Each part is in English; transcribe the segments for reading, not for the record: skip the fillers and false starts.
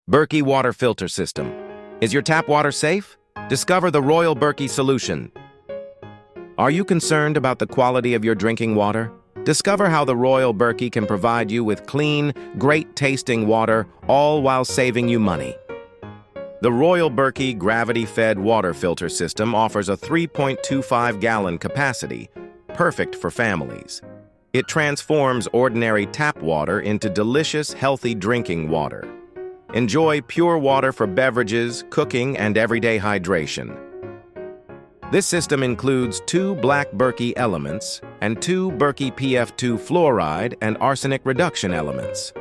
Berkey Water Filter System. Is your tap water safe? Discover the Royal Berkey solution. Are you concerned about the quality of your drinking water? Discover how the Royal Berkey can provide you with clean, great-tasting water, all while saving you money. The Royal Berkey gravity-fed water filter system offers a 3.25-gallon capacity, perfect for families. It transforms ordinary tap water into delicious, healthy drinking water. Enjoy pure water for beverages, cooking, and everyday hydration. This system includes 2 Black Berkey Elements and 2 Berkey PF2 Fluoride and Arsenic reduction elements.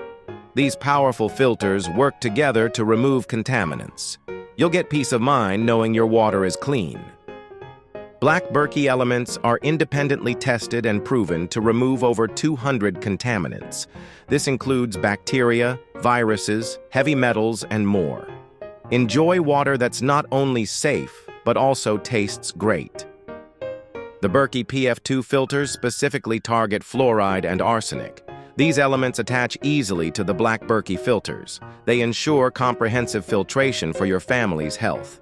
These powerful filters work together to remove contaminants. You'll get peace of mind knowing your water is clean. Black Berkey Elements are independently tested and proven to remove over 200 contaminants. This includes bacteria, viruses, heavy metals, and more. Enjoy water that's not only safe, but also tastes great. The Berkey PF2 filters specifically target fluoride and arsenic. These elements attach easily to the Black Berkey filters. They ensure comprehensive filtration for your family's health.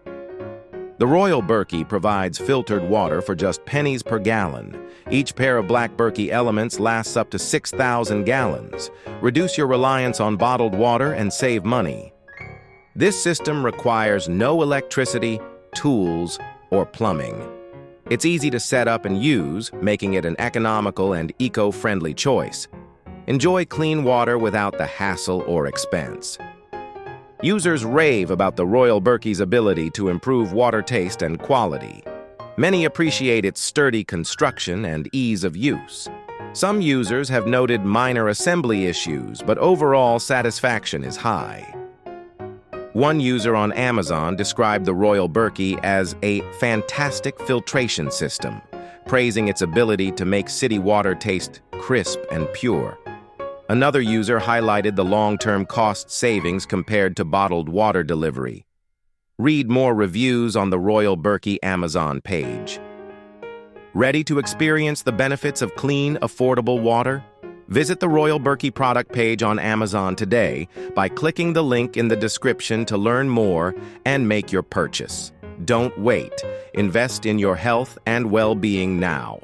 The Royal Berkey provides filtered water for just pennies per gallon. Each pair of Black Berkey Elements lasts up to 6,000 gallons. Reduce your reliance on bottled water and save money. This system requires no electricity, tools, or plumbing. It's easy to set up and use, making it an economical and eco-friendly choice. Enjoy clean water without the hassle or expense. Users rave about the Royal Berkey's ability to improve water taste and quality. Many appreciate its sturdy construction and ease of use. Some users have noted minor assembly issues, but overall satisfaction is high. One user on Amazon described the Royal Berkey as a fantastic filtration system, praising its ability to make city water taste crisp and pure. Another user highlighted the long-term cost savings compared to bottled water delivery. Read more reviews on the Royal Berkey Amazon page. Ready to experience the benefits of clean, affordable water? Visit the Royal Berkey product page on Amazon today by clicking the link in the description to learn more and make your purchase. Don't wait. Invest in your health and well-being now.